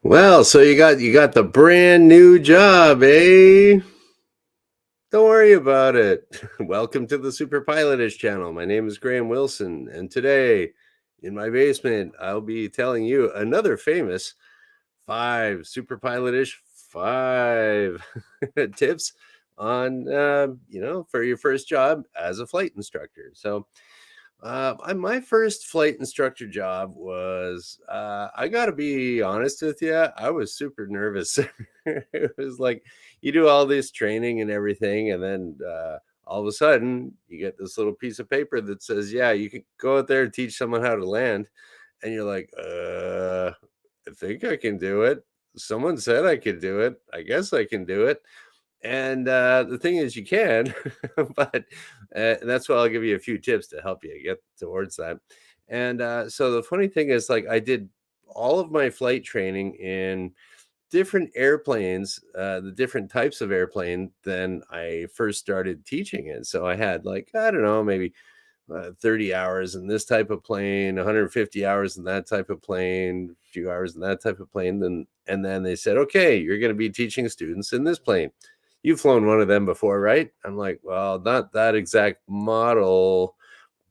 Well, so you got the brand new job, eh? Don't worry about it. Welcome to the superpilotish channel. My name is Graham Wilson, and today in my basement, I'll be telling you another famous five superpilotish five tips on for your first job as a flight instructor. My first flight instructor job was, I got to be honest with you, I was super nervous. It was like you do all this training and everything, and then all of a sudden you get this little piece of paper that says, yeah, you can go out there and teach someone how to land. And you're like, I think I can do it. Someone said I could do it. I guess I can do it. And the thing is, you can, but that's why I'll give you a few tips to help you get towards that. And so the funny thing is, like, I did all of my flight training in different airplanes, the different types of airplane than I first started teaching in. So I had, like, I don't know, maybe 30 hours in this type of plane, 150 hours in that type of plane, a few hours in that type of plane. And then they said, okay, you're going to be teaching students in this plane. You've flown one of them before, right? I'm like, well, not that exact model,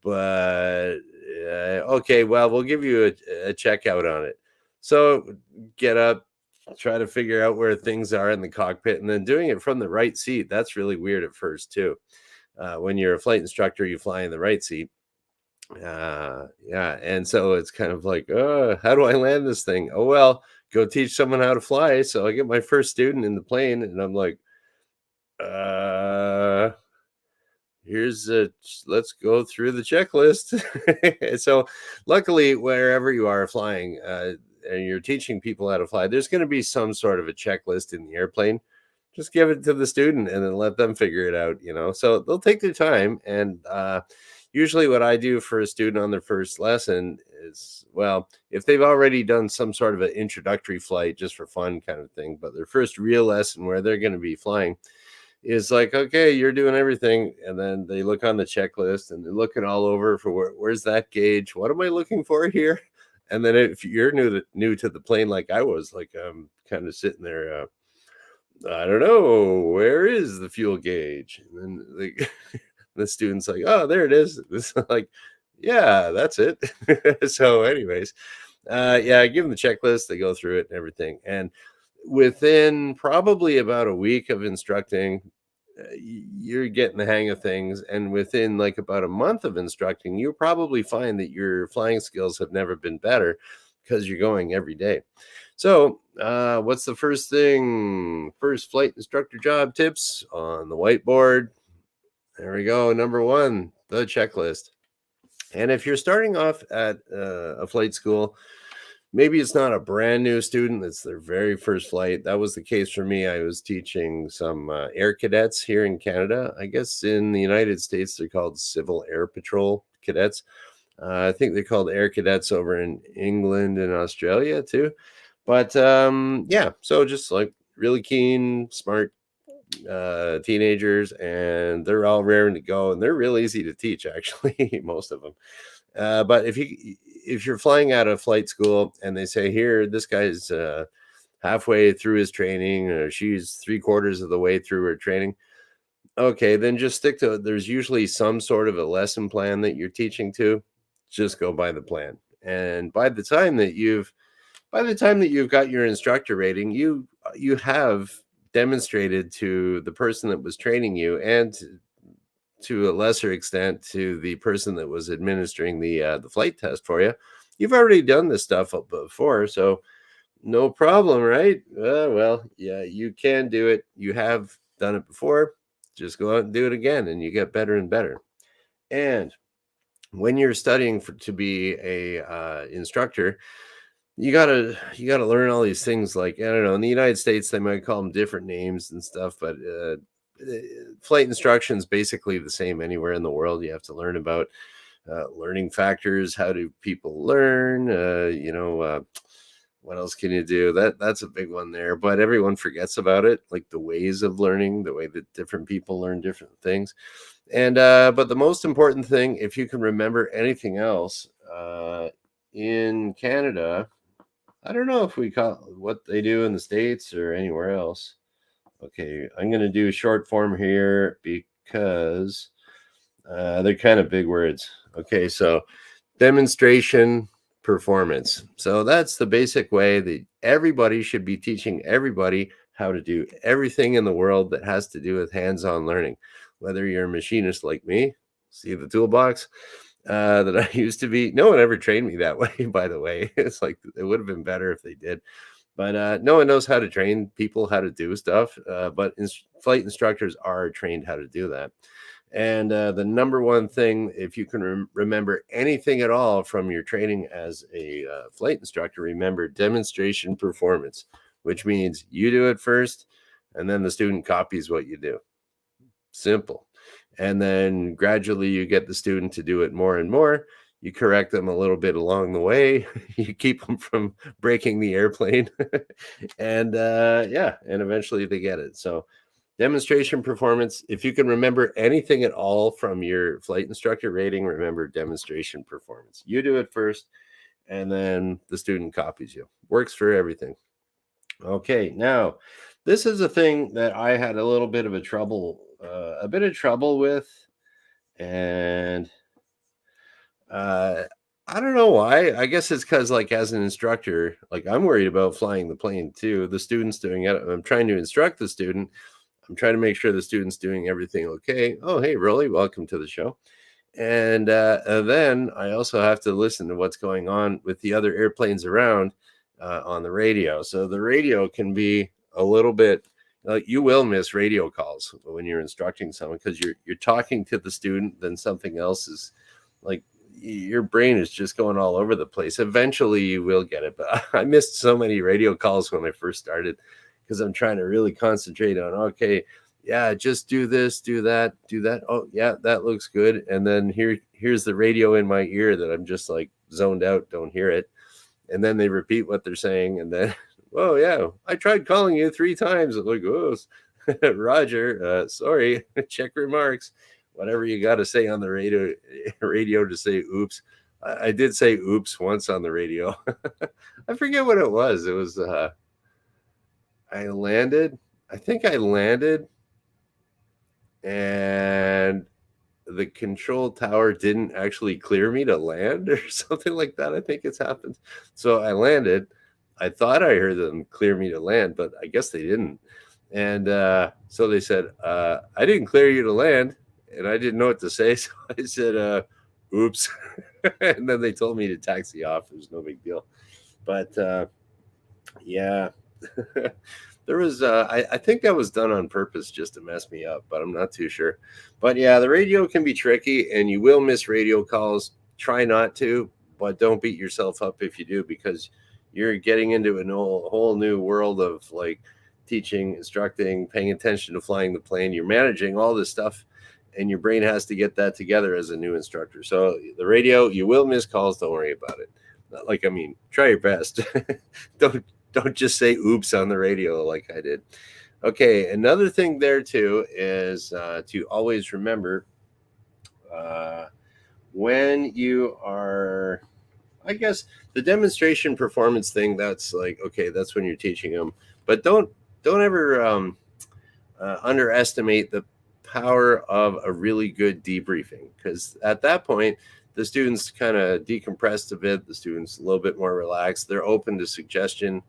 but okay, well, we'll give you a checkout on it. So get up, try to figure out where things are in the cockpit, and then doing it from the right seat. That's really weird at first, too. When you're a flight instructor, you fly in the right seat. Yeah. And so it's kind of like, how do I land this thing? Oh, well, go teach someone how to fly. So I get my first student in the plane, and I'm like, uh, let's go through the checklist. So luckily, wherever you are flying, and you're teaching people how to fly, there's going to be some sort of a checklist in the airplane. Just give it to the student and then let them figure it out. So they'll take their time. And usually what I do for a student on their first lesson is, well, if they've already done some sort of an introductory flight just for fun kind of thing, but their first real lesson where they're going to be flying is like, okay, you're doing everything. And then they look on the checklist and they're looking all over for where's that gauge? What am I looking for here? And then if you're new to the plane, like I was, like, I'm kind of sitting there, I don't know, where is the fuel gauge? And then the student's like, oh, there it is. It's like, yeah, that's it. So, anyways, yeah, I give them the checklist. They go through it and everything. And within probably about a week of instructing, you're getting the hang of things. And within like about a month of instructing, you'll probably find that your flying skills have never been better because you're going every day. So, what's the first thing? First flight instructor job tips on the whiteboard. There we go. Number one, the checklist. And if you're starting off at a flight school, maybe it's not a brand new student, it's their very first flight. That was the case for me. I was teaching some air cadets here in Canada. I guess in the United States, they're called Civil Air Patrol cadets. I think they're called air cadets over in England and Australia too. But yeah, so just like really keen, smart teenagers, and they're all raring to go, and they're real easy to teach, actually, most of them. But if you're flying out of flight school and they say, here, this guy's halfway through his training, or she's three-quarters of the way through her training, okay, then just stick to it. There's usually some sort of a lesson plan that you're teaching to. Just go by the plan. And by the time that you've got your instructor rating, you have demonstrated to the person that was training you, and to a lesser extent to the person that was administering the flight test for you. You've already done this stuff before, so no problem, right? Well, yeah, you can do it. You have done it before. Just go out and do it again, and you get better and better. And when you're studying to be a instructor, you gotta learn all these things. Like, I don't know, in the United States they might call them different names and stuff, but flight instruction is basically the same anywhere in the world. You have to learn about learning factors. How do people learn? What else can you do? That's a big one there, but everyone forgets about it, like the ways of learning, the way that different people learn different things. And but the most important thing, if you can remember anything else, in Canada, I don't know if we call what they do in the States or anywhere else. Okay, I'm going to do short form here because they're kind of big words. Okay, so demonstration performance. So that's the basic way that everybody should be teaching everybody how to do everything in the world that has to do with hands-on learning. Whether you're a machinist like me, see the toolbox that I used to be. No one ever trained me that way, by the way. It's like it would have been better if they did. But no one knows how to train people how to do stuff. But flight instructors are trained how to do that. And the number one thing, if you can remember anything at all from your training as a flight instructor, remember demonstration performance, which means you do it first, and then the student copies what you do. Simple. And then gradually you get the student to do it more and more. You correct them a little bit along the way. You keep them from breaking the airplane. And yeah, and eventually they get it. So demonstration performance, if you can remember anything at all from your flight instructor rating, remember demonstration performance. You do it first, and then the student copies you. Works for everything. Okay, now this is a thing that I had a bit of trouble with, and uh, I don't know why. I guess it's because, like, as an instructor, like I'm worried about flying the plane too. The student's doing it. I'm trying to instruct the student. I'm trying to make sure the student's doing everything okay. Oh, hey, Rolly, welcome to the show. And then I also have to listen to what's going on with the other airplanes around on the radio. So the radio can be a little bit. You will miss radio calls when you're instructing someone because you're talking to the student, then something else is like your brain is just going all over the place. Eventually, you will get it. But I missed so many radio calls when I first started because I'm trying to really concentrate on okay, yeah, just do this, do that, do that. Oh, yeah, that looks good. And then here's the radio in my ear that I'm just like zoned out, don't hear it. And then they repeat what they're saying. And then, oh, yeah, I tried calling you 3 times. I'm like, oh, Roger, sorry, check remarks. Whatever you got to say on the radio to say oops. I did say oops once on the radio. I forget what it was. It was, I landed. I think I landed and the control tower didn't actually clear me to land or something like that. I think it's happened. So I landed. I thought I heard them clear me to land, but I guess they didn't. And so they said, I didn't clear you to land. And I didn't know what to say. So I said, oops. And then they told me to taxi off. It was no big deal. But yeah. There was I think that was done on purpose just to mess me up, but I'm not too sure. But yeah, the radio can be tricky and you will miss radio calls. Try not to, but don't beat yourself up if you do because you're getting into a whole new world of like teaching, instructing, paying attention to flying the plane. You're managing all this stuff and your brain has to get that together as a new instructor. So the radio, you will miss calls, don't worry about it. Like, I mean, try your best. Don't just say oops on the radio like I did. Okay, another thing there too is to always remember when you are, I guess, the demonstration performance thing. That's like okay, that's when you're teaching them, but don't ever underestimate the power of a really good debriefing because at that point the students kind of decompressed a bit. The students a little bit more relaxed. They're open to suggestion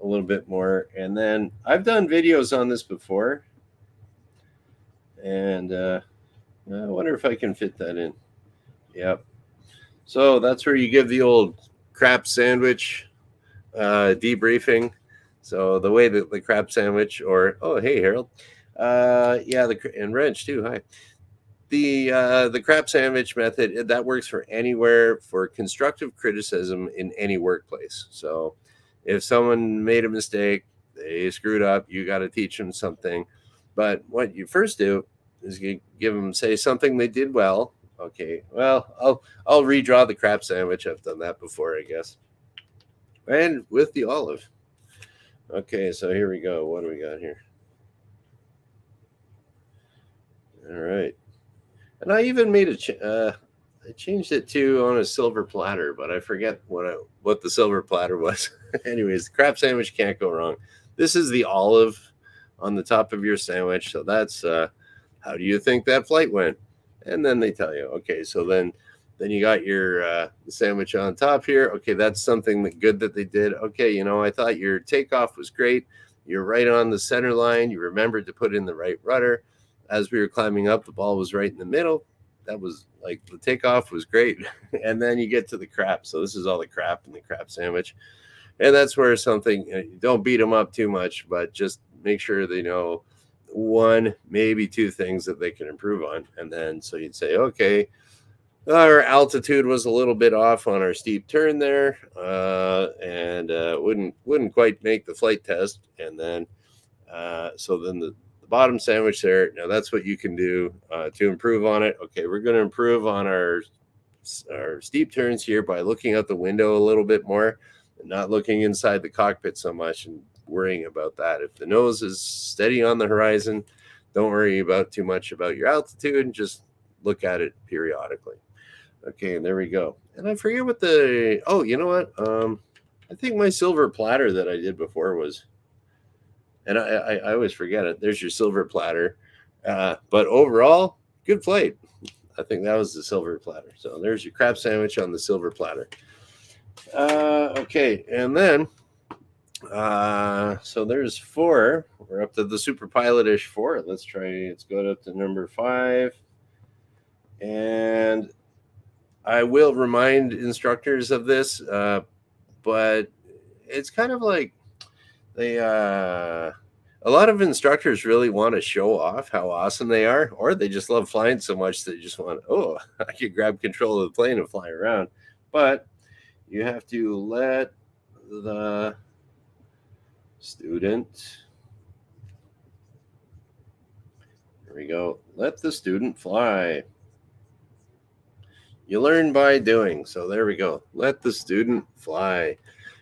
a little bit more. And then I've done videos on this before. And I wonder if I can fit that in. Yep. So that's where you give the old crap sandwich debriefing. So the way that the crap sandwich or, oh, hey, Harold. Yeah, and Wrench too. Hi. The crap sandwich method, that works for anywhere for constructive criticism in any workplace. So if someone made a mistake, they screwed up, you got to teach them something. But what you first do is you give them, say something they did well. Okay, well, I'll redraw the crap sandwich. I've done that before, I guess. And with the olive. Okay, so here we go. What do we got here? All right. And I even made I changed it to on a silver platter, but I forget what the silver platter was. Anyways, the crab sandwich can't go wrong. This is the olive on the top of your sandwich. So that's how do you think that flight went? And then they tell you, okay, so then you got your sandwich on top here. Okay, that's something good that they did. Okay, I thought your takeoff was great. You're right on the center line. You remembered to put in the right rudder. As we were climbing up, the ball was right in the middle. That was like the takeoff was great. And then you get to the crap. So this is all the crap in the crab sandwich. And that's where something, don't beat them up too much, but just make sure they know one, maybe two things that they can improve on. And then so you'd say, okay, our altitude was a little bit off on our steep turn there, and wouldn't quite make the flight test. And then so then the bottom sandwich there. Now that's what you can do to improve on it. Okay, we're going to improve on our steep turns here by looking out the window a little bit more and not looking inside the cockpit so much and worrying about that. If the nose is steady on the horizon, don't worry about too much about your altitude and just look at it periodically. Okay, and there we go. And I forget what you know what? I think my silver platter that I did before was, and I always forget it. There's your silver platter. But overall, good flight. I think that was the silver platter. So there's your crab sandwich on the silver platter. Okay, and then, so there's 4. We're up to the superpilotish 4. Let's go up to number 5. And I will remind instructors of this, but it's kind of like a lot of instructors really want to show off how awesome they are, or they just love flying so much they just want, I can grab control of the plane and fly around. But you have to let the student, here we go, let the student fly. You learn by doing. So there we go. Let the student fly.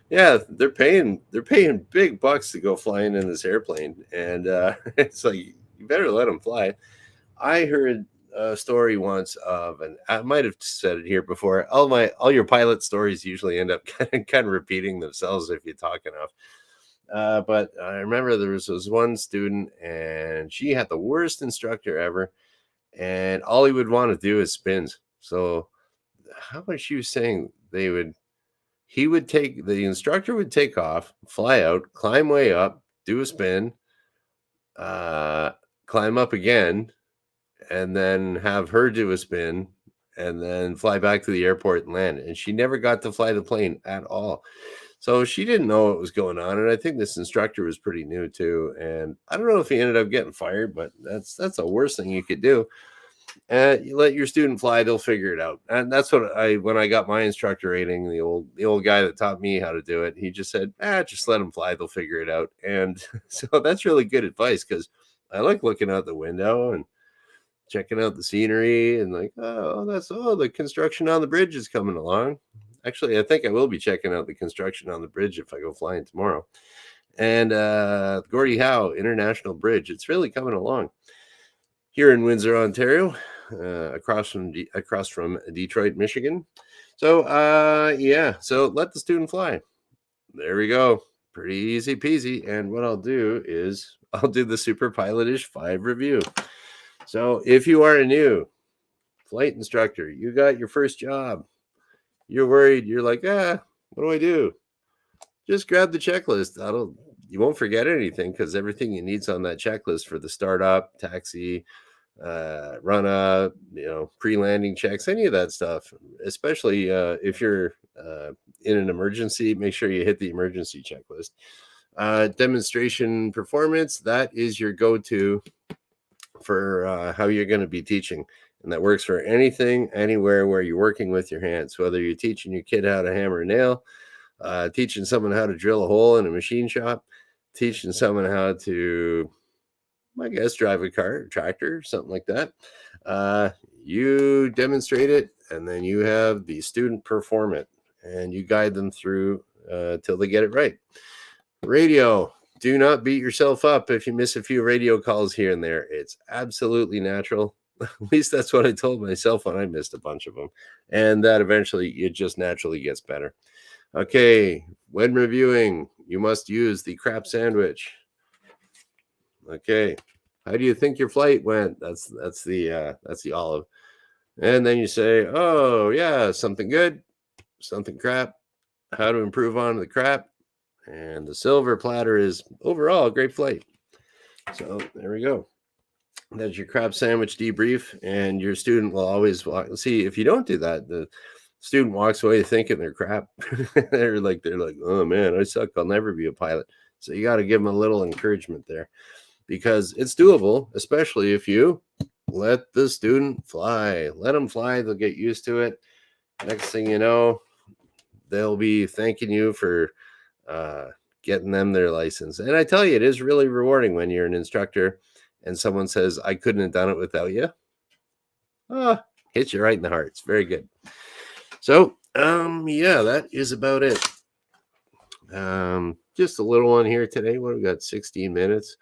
Yeah, they're paying big bucks to go flying in this airplane, and it's like you better let them fly. I heard a story once of, and I might have said it here before. All your pilot stories usually end up kind of repeating themselves if you talk enough. But I remember there was this one student, and she had the worst instructor ever, and all he would want to do is spins. So how was she saying the instructor would take off, fly out, climb way up, do a spin, climb up again, and then have her do a spin, and then fly back to the airport and land. And she never got to fly the plane at all. So she didn't know what was going on. And I think this instructor was pretty new too. And I don't know if he ended up getting fired, but that's the worst thing you could do. You let your student fly, they'll figure it out. And that's what when I got my instructor rating, the old guy that taught me how to do it, he just said, just let them fly, they'll figure it out. And so that's really good advice, because I like looking out the window and checking out the scenery and like, the construction on the bridge is coming along. Actually, I think I will be checking out the construction on the bridge if I go flying tomorrow. And Gordie Howe International Bridge, it's really coming along here in Windsor, Ontario, across from Detroit, Michigan. So so let the student fly. There we go. Pretty easy peasy. And what I'll do is I'll do the superpilotish 5 review. So if you are a new flight instructor, you got your first job, you're worried, you're like, what do I do? Just grab the checklist. You won't forget anything, because everything you need's on that checklist for the startup, taxi, run up, pre-landing checks, any of that stuff. Especially if you're in an emergency, make sure you hit the emergency checklist. Demonstration performance, that is your go-to for how you're going to be teaching. And that works for anything, anywhere where you're working with your hands, whether you're teaching your kid how to hammer a nail, teaching someone how to drill a hole in a machine shop, teaching someone how to, I guess, drive a car, tractor, something like that. You demonstrate it, and then you have the student perform it, and you guide them through till they get it right. Radio. Do not beat yourself up if you miss a few radio calls here and there. It's absolutely natural. At least that's what I told myself when I missed a bunch of them. And that eventually it just naturally gets better. Okay, when reviewing, you must use the crap sandwich. Okay. How do you think your flight went? That's the olive. And then you say, "Oh, yeah, something good, something crap, how to improve on the crap." And the silver platter is overall great flight. So, there we go. That's your crab sandwich debrief, and your student will always see. If you don't do that, the student walks away thinking they're crap. they're like, "Oh man, I suck. I'll never be a pilot." So you got to give them a little encouragement there, because it's doable, especially if you let the student fly. Let them fly; they'll get used to it. Next thing you know, they'll be thanking you for uh, getting them their license. And I tell you, it is really rewarding when you're an instructor and someone says, "I couldn't have done it without you." Ah, hits you right in the heart. It's very good. So, yeah, that is about it. Just a little one here today. What we got? 16 minutes.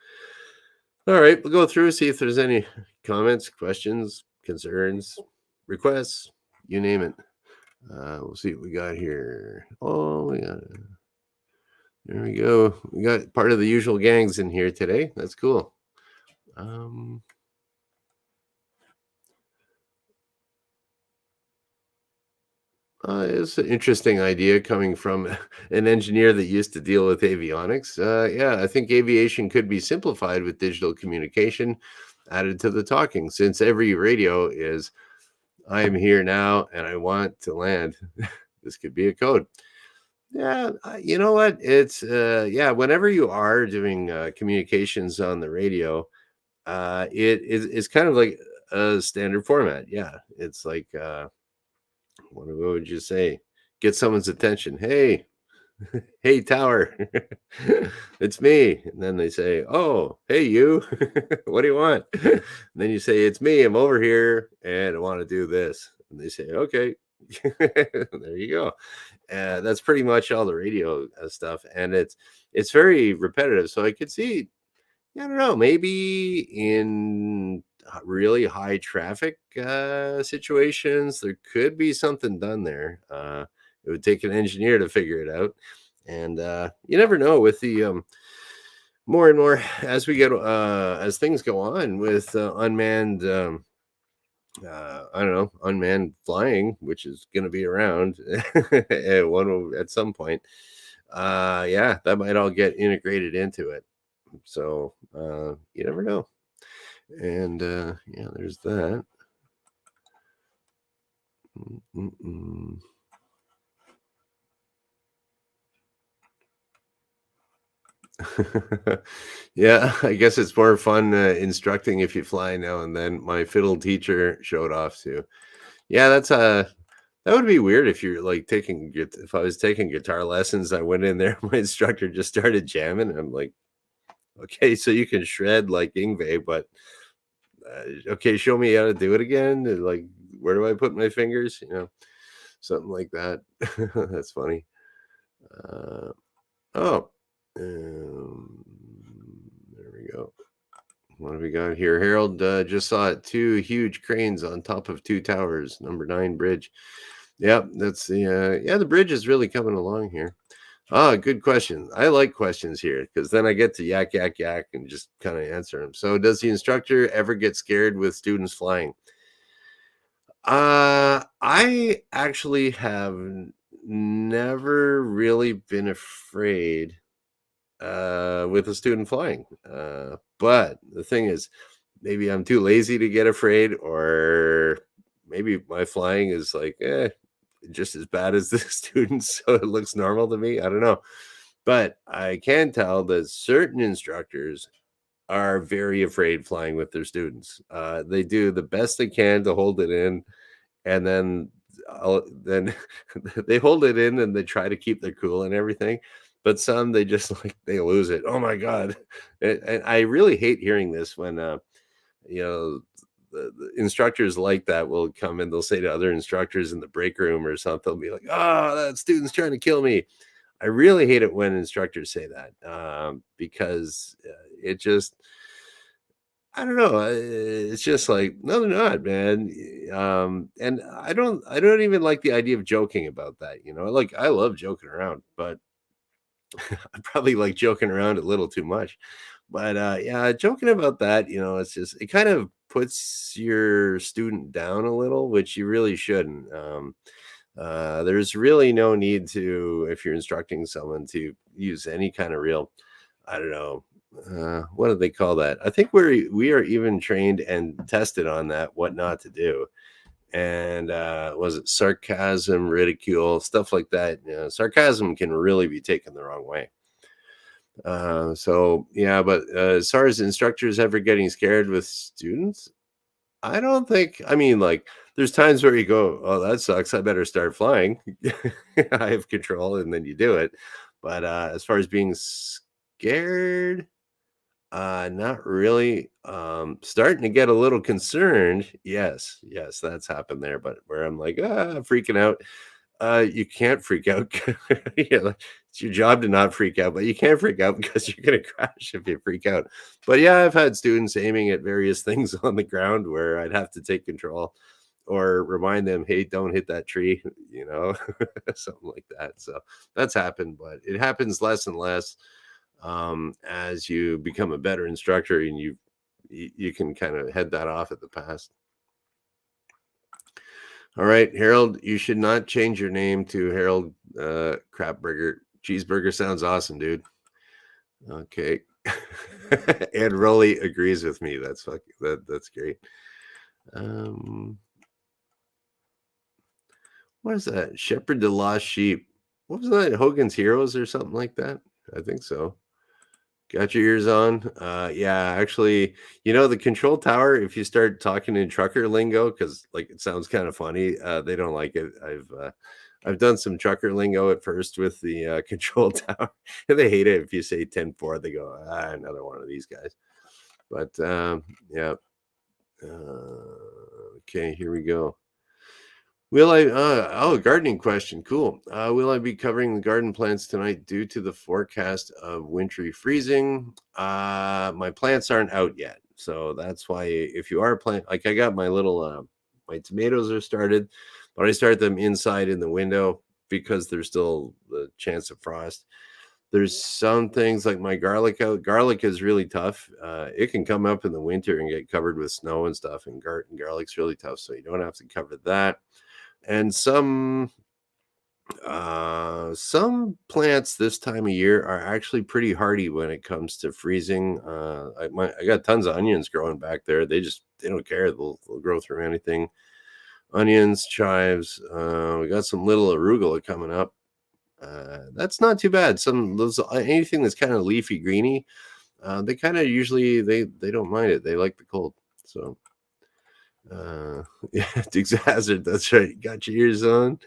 All right, we'll go through, see if there's any comments, questions, concerns, requests, you name it. We'll see what we got here. Oh, we got it. There we go. We got part of the usual gangs in here today. That's cool. It's an interesting idea coming from an engineer that used to deal with avionics. Yeah, I think aviation could be simplified with digital communication added to the talking, since every radio is, "I'm here now and I want to land." This could be a code. Yeah, you know what? Yeah, whenever you are doing communications on the radio, it's kind of like a standard format. Yeah, it's like, what would you say? Get someone's attention. "Hey, hey, tower, it's me." And then they say, "Oh, hey, you, what do you want?" And then you say, "It's me. I'm over here and I want to do this." And they say, "Okay." There you go. That's pretty much all the radio stuff, and it's very repetitive. So I could see, I don't know, maybe in really high traffic situations, there could be something done there. It would take an engineer to figure it out, and you never know with the more and more as we get as things go on with unmanned. I don't know, unmanned flying, which is going to be around at some point. Yeah, that might all get integrated into it. So you never know. And yeah, there's that. Mm-mm. Yeah, I guess it's more fun instructing if you fly now and then. My fiddle teacher showed off too. Yeah, that would be weird if you're like if I was taking guitar lessons, I went in there, my instructor just started jamming. And I'm like, "Okay, so you can shred like Ingve, but okay, show me how to do it again. And, like, where do I put my fingers?" Something like that. That's funny. Uh, oh, um, there we go. What have we got here? Harold just saw it. Two huge cranes on top of two towers. Number 9 bridge. Yep, that's the yeah. The bridge is really coming along here. Ah, good question. I like questions here because then I get to yak yak yak and just kind of answer them. So, does the instructor ever get scared with students flying? I actually have never really been afraid with a student flying. But the thing is, maybe I'm too lazy to get afraid, or maybe my flying is like, just as bad as the students, so it looks normal to me. I don't know. But I can tell that certain instructors are very afraid flying with their students. They do the best they can to hold it in, and then they hold it in and they try to keep their cool and everything. But some they just like they lose it. Oh my god! And I really hate hearing this when you know the instructors like that will come and they'll say to other instructors in the break room or something, they'll be like, "Oh, that student's trying to kill me." I really hate it when instructors say that because it just I don't know. It's just like, no, they're not, man. And I don't even like the idea of joking about that. Like I love joking around, but I probably like joking around a little too much. But yeah, joking about that, it's just it kind of puts your student down a little, which you really shouldn't. There's really no need to, if you're instructing someone, to use any kind of real, I don't know, what do they call that? I think we are even trained and tested on that, what not to do. And was it sarcasm, ridicule, stuff like that? Sarcasm can really be taken the wrong way. So yeah, but as far as instructors ever getting scared with students, I don't think. I mean, like, there's times where you go, "Oh, that sucks. I better start flying. I have control," and then you do it. But as far as being scared, not really. Starting to get a little concerned. Yes, yes, that's happened there. But where I'm like, freaking out. You can't freak out. Like, it's your job to not freak out, but you can't freak out because you're gonna crash if you freak out. But yeah, I've had students aiming at various things on the ground where I'd have to take control or remind them, "Hey, don't hit that tree," something like that. So that's happened, but it happens less and less as you become a better instructor, and you can kind of head that off at the pass. All right, Harold, you should not change your name to Harold Crapburger. Cheeseburger sounds awesome, dude. Okay. And Rolly agrees with me. That's great. Um, what is that? Shepherd the Lost Sheep. What was that? Hogan's Heroes or something like that? I think so. Got your ears on? Yeah, actually, the control tower, if you start talking in trucker lingo, because like it sounds kind of funny, they don't like it. I've done some trucker lingo at first with the control tower, and they hate it if you say 10-4. They go, another one of these guys. But yeah. Okay, here we go. Will I gardening question. Cool. Will I be covering the garden plants tonight due to the forecast of wintry freezing? My plants aren't out yet. So that's why if you are plant like I got my little my tomatoes are started, but I start them inside in the window because there's still the chance of frost. There's some things like my garlic out. Garlic is really tough. It can come up in the winter and get covered with snow and stuff, and garlic's really tough, so you don't have to cover that. And some plants this time of year are actually pretty hardy when it comes to freezing. I got tons of onions growing back there. They don't care. They'll grow through anything. Onions, chives. We got some little arugula coming up. That's not too bad. Some those anything that's kind of leafy greeny. They kind of usually they don't mind it. They like the cold. So yeah, Dukes of Hazard. That's right. Got your ears on.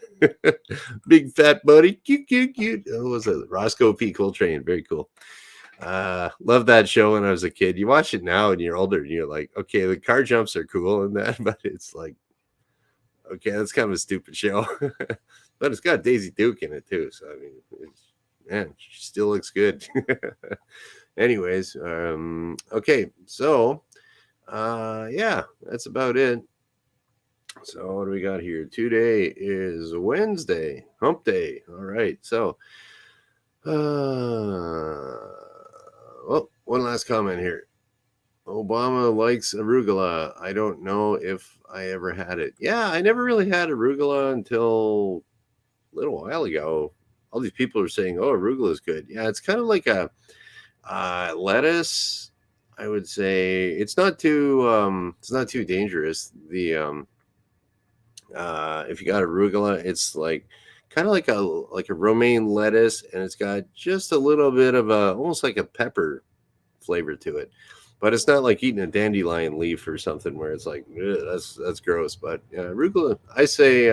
Big fat buddy. Cute, cute, cute. Oh, what was it? Roscoe P. Coltrane. Very cool. Love that show when I was a kid. You watch it now and you're older and you're like, okay, the car jumps are cool and that, but it's like, okay, that's kind of a stupid show. But it's got Daisy Duke in it too. So I mean, man, she still looks good. Anyways, okay, so yeah, that's about it. So what do we got here? Today is Wednesday, hump day. All right. So well, one last comment here. Obama likes arugula. I don't know if I ever had it. Yeah, I never really had arugula until a little while ago. All these people are saying, "Oh, arugula is good." Yeah, it's kind of like a lettuce. I would say it's not too dangerous. The if you got arugula, it's like kind of like a romaine lettuce, and it's got just a little bit of a almost like a pepper flavor to it. But it's not like eating a dandelion leaf or something where it's like that's gross. But yeah, arugula, I say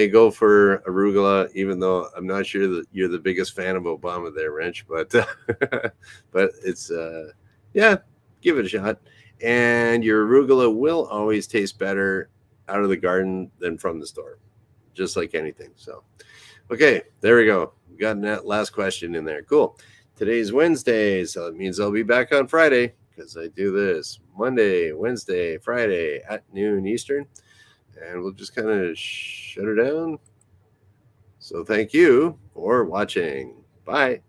go for arugula, even though I'm not sure that you're the biggest fan of Obama there, Wrench. But but it's yeah, give it a shot. And your arugula will always taste better out of the garden than from the store, just like anything. So okay, there we go. We got that last question in there. Cool. Today's Wednesday, so it means I'll be back on Friday because I do this Monday, Wednesday, Friday at noon Eastern, and we'll just kind of shut her down. So thank you for watching. Bye.